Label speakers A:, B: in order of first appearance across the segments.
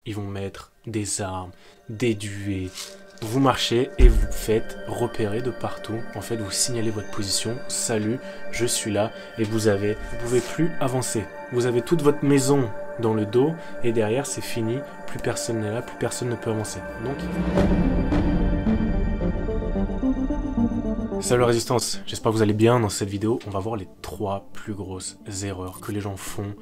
A: ils vont mettre des armes, des duets. Vous marchez et vous faites repérer de partout. En fait, vous signalez votre position. Salut, je suis là. Et vous pouvez plus avancer. Vous avez toute votre maison dans le dos. Et derrière, c'est fini. Plus personne n'est là, plus personne ne peut avancer. Donc, salut la résistance, j'espère que vous allez bien. Dans cette vidéo, on va voir les 3 plus grosses erreurs que les gens font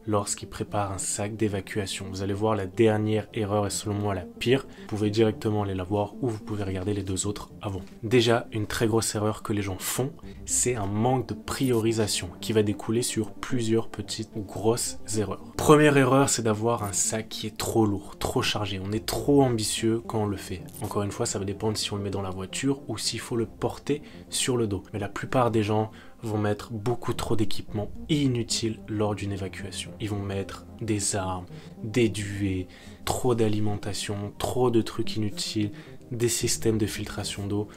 A: lorsqu'ils préparent un sac d'évacuation. Vous allez voir, la dernière erreur est selon moi la pire. Vous pouvez directement aller la voir ou vous pouvez regarder les 2 autres avant. Déjà, une très grosse erreur que les gens font, c'est un manque de priorisation qui va découler sur plusieurs petites ou grosses erreurs. Première erreur, c'est d'avoir un sac qui est trop lourd, trop chargé. On est trop ambitieux quand on le fait. Encore une fois, ça va dépendre si on le met dans la voiture ou s'il faut le porter sur le dos. Mais la plupart des gens vont mettre beaucoup trop d'équipements inutiles lors d'une évacuation. Ils vont mettre des armes, des duets, trop d'alimentation, trop de trucs inutiles, des systèmes de filtration d'eau.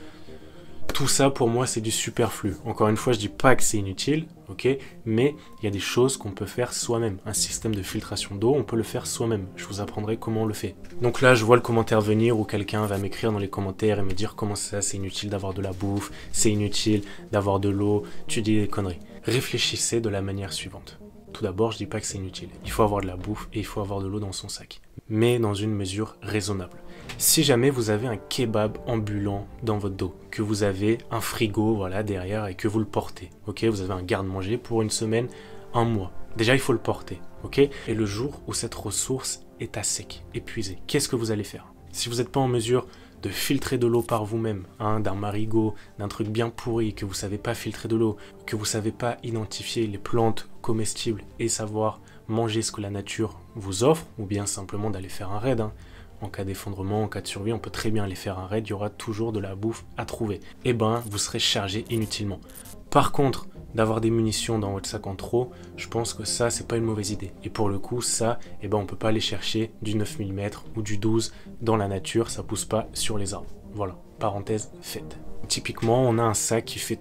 A: Tout ça, pour moi, c'est du superflu. Encore une fois, je dis pas que c'est inutile, ok, mais il y a des choses qu'on peut faire soi-même. Un système de filtration d'eau, on peut le faire soi-même. Je vous apprendrai comment on le fait. Donc là, je vois le commentaire venir où quelqu'un va m'écrire dans les commentaires et me dire comment ça, c'est inutile d'avoir de la bouffe, c'est inutile d'avoir de l'eau, tu dis des conneries. Réfléchissez de la manière suivante. Tout d'abord, je dis pas que c'est inutile. Il faut avoir de la bouffe et il faut avoir de l'eau dans son sac, mais dans une mesure raisonnable. Si jamais vous avez un kebab ambulant dans votre dos, que vous avez un frigo voilà, derrière et que vous le portez, ok, vous avez un garde-manger pour une semaine, un mois, déjà il faut le porter, ok. Et le jour où cette ressource est à sec, épuisée, qu'est-ce que vous allez faire? Si vous n'êtes pas en mesure de filtrer de l'eau par vous-même, hein, d'un marigot, d'un truc bien pourri, que vous ne savez pas filtrer de l'eau, que vous ne savez pas identifier les plantes comestibles et savoir manger ce que la nature vous offre, ou bien simplement d'aller faire un raid, hein. En cas d'effondrement, en cas de survie, on peut très bien aller faire un raid, il y aura toujours de la bouffe à trouver. Et ben, vous serez chargé inutilement. Par contre, d'avoir des munitions dans votre sac en trop, je pense que ça, c'est pas une mauvaise idée. Et pour le coup, ça, eh ben, on peut pas aller chercher du 9 mm ou du 12 dans la nature, ça pousse pas sur les arbres. Voilà, parenthèse faite. Typiquement, on a un sac qui fait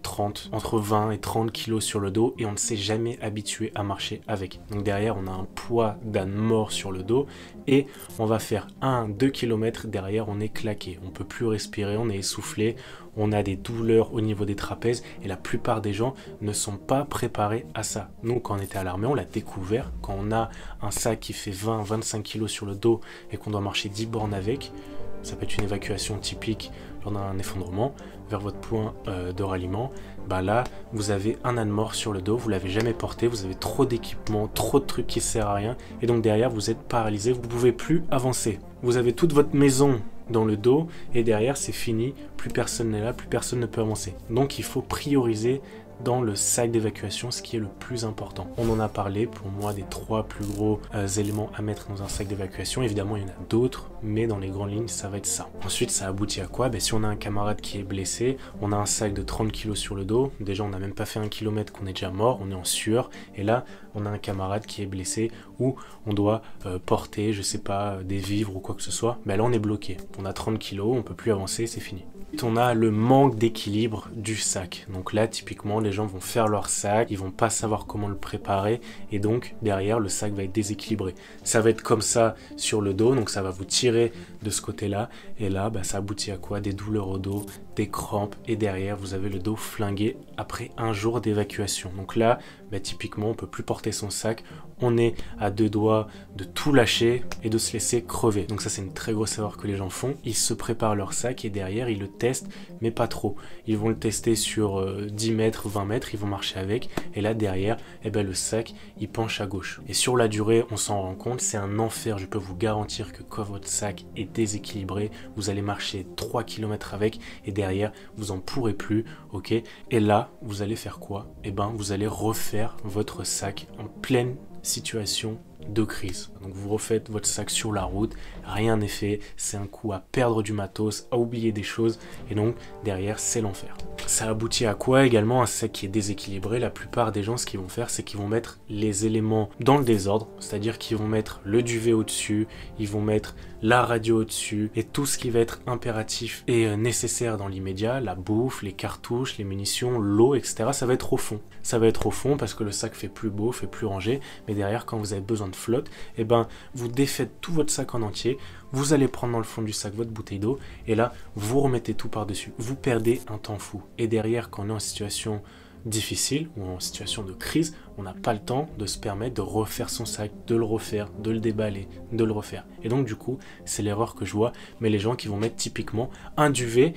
A: entre 20 et 30 kg sur le dos et on ne s'est jamais habitué à marcher avec. Donc derrière, on a un poids d'âne mort sur le dos et on va faire 1-2 km derrière, on est claqué. On ne peut plus respirer, on est essoufflé, on a des douleurs au niveau des trapèzes et la plupart des gens ne sont pas préparés à ça. Nous, quand on était à l'armée, on l'a découvert. Quand on a un sac qui fait 20-25 kg sur le dos et qu'on doit marcher 10 bornes avec, ça peut être une évacuation typique lors d'un effondrement vers votre point de ralliement. Bah là, vous avez un âne mort sur le dos, vous l'avez jamais porté, vous avez trop d'équipements, trop de trucs qui ne servent à rien, et donc derrière vous êtes paralysé, vous ne pouvez plus avancer. Vous avez toute votre maison dans le dos, et derrière c'est fini, plus personne n'est là, plus personne ne peut avancer. Donc il faut prioriser dans le sac d'évacuation, ce qui est le plus important. On en a parlé, pour moi, des 3 plus gros éléments à mettre dans un sac d'évacuation. Évidemment, il y en a d'autres, mais dans les grandes lignes, ça va être ça. Ensuite, ça aboutit à quoi? Si on a un camarade qui est blessé, on a un sac de 30 kg sur le dos. Déjà, on n'a même pas fait 1 km qu'on est déjà mort, on est en sueur. Et là, on a un camarade qui est blessé où on doit porter, je sais pas, des vivres ou quoi que ce soit. Là, on est bloqué. On a 30 kg, on peut plus avancer, c'est fini. On a le manque d'équilibre du sac. Donc là, typiquement, les gens vont faire leur sac, ils vont pas savoir comment le préparer et donc derrière, le sac va être déséquilibré. Ça va être comme ça sur le dos, donc ça va vous tirer de ce côté-là et là, ça aboutit à quoi? Des douleurs au dos, des crampes et derrière, vous avez le dos flingué après un jour d'évacuation. Donc là, typiquement, on peut plus porter son sac, on est à 2 doigts de tout lâcher et de se laisser crever. Donc ça, c'est une très grosse erreur que les gens font. Ils se préparent leur sac et derrière, ils le testent, mais pas trop. Ils vont le tester sur 10 mètres, 20 mètres, ils vont marcher avec et là, derrière, le sac, il penche à gauche. Et sur la durée, on s'en rend compte, c'est un enfer. Je peux vous garantir que quand votre sac est déséquilibré, vous allez marcher 3 km avec et derrière, vous en pourrez plus, ok? Et là, vous allez faire quoi? Vous allez refaire votre sac en pleine situation de crise. Donc vous refaites votre sac sur la route, rien n'est fait, c'est un coup à perdre du matos, à oublier des choses et donc derrière c'est l'enfer. Ça aboutit à quoi également? Un sac qui est déséquilibré. La plupart des gens, ce qu'ils vont faire, c'est qu'ils vont mettre les éléments dans le désordre, c'est-à-dire qu'ils vont mettre le duvet au-dessus, ils vont mettre la radio au-dessus et tout ce qui va être impératif et nécessaire dans l'immédiat, la bouffe, les cartouches, les munitions, l'eau, etc. Ça va être au fond. Ça va être au fond parce que le sac fait plus beau, fait plus rangé, mais derrière quand vous avez besoin de flotte, ben, vous défaites tout votre sac en entier, vous allez prendre dans le fond du sac votre bouteille d'eau, et là, vous remettez tout par-dessus. Vous perdez un temps fou. Et derrière, quand on est en situation difficile ou en situation de crise, on n'a pas le temps de se permettre de refaire son sac, de le refaire, de le déballer, de le refaire. Et donc du coup, c'est l'erreur que je vois, mais les gens qui vont mettre typiquement un duvet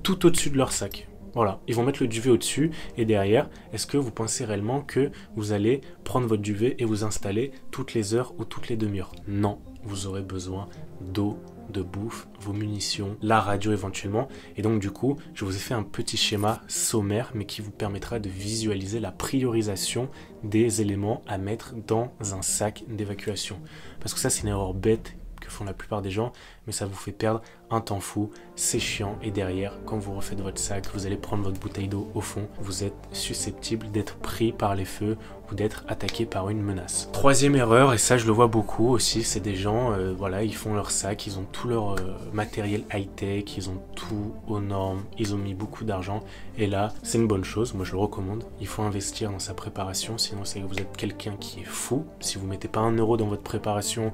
A: tout au-dessus de leur sac. Voilà, ils vont mettre le duvet au-dessus et derrière, est-ce que vous pensez réellement que vous allez prendre votre duvet et vous installer toutes les heures ou toutes les demi-heures? Non, vous aurez besoin d'eau, de bouffe, vos munitions, la radio éventuellement. Et donc du coup, je vous ai fait un petit schéma sommaire, mais qui vous permettra de visualiser la priorisation des éléments à mettre dans un sac d'évacuation. Parce que ça, c'est une erreur bête que font la plupart des gens, mais ça vous fait perdre un temps fou, c'est chiant, et derrière, quand vous refaites votre sac, vous allez prendre votre bouteille d'eau au fond, vous êtes susceptible d'être pris par les feux ou d'être attaqué par une menace. Troisième erreur, et ça je le vois beaucoup aussi, c'est des gens, voilà, ils font leur sac, ils ont tout leur matériel high-tech, ils ont tout aux normes, ils ont mis beaucoup d'argent, et là, c'est une bonne chose, moi je le recommande, il faut investir dans sa préparation, sinon c'est que vous êtes quelqu'un qui est fou. Si vous mettez pas 1 euro dans votre préparation,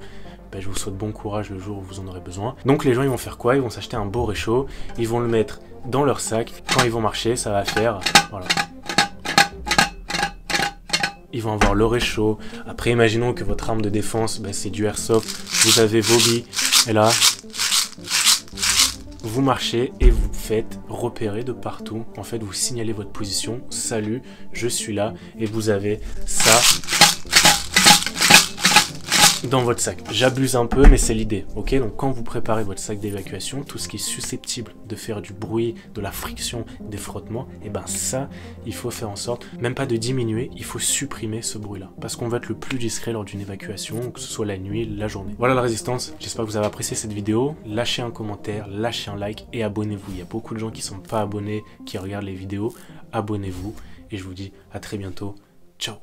A: ben, je vous souhaite bon courage le jour où vous en aurez besoin. Donc les gens, ils vont faire quoi? Ils vont s'acheter un beau réchaud, ils vont le mettre dans leur sac. Quand ils vont marcher, ça va faire, voilà. Ils vont avoir le réchaud. Après, imaginons que votre arme de défense, ben, c'est du airsoft. Vous avez vos billes, et là, vous marchez et vous faites repérer de partout. En fait, vous signalez votre position. Salut, je suis là, et vous avez ça dans votre sac. J'abuse un peu, mais c'est l'idée, ok? Donc quand vous préparez votre sac d'évacuation, tout ce qui est susceptible de faire du bruit, de la friction, des frottements, et ben ça, il faut faire en sorte, même pas de diminuer, il faut supprimer ce bruit-là, parce qu'on va être le plus discret lors d'une évacuation, que ce soit la nuit, la journée. Voilà la résistance, j'espère que vous avez apprécié cette vidéo, lâchez un commentaire, lâchez un like et abonnez-vous. Il y a beaucoup de gens qui sont pas abonnés, qui regardent les vidéos, abonnez-vous, et je vous dis à très bientôt, ciao!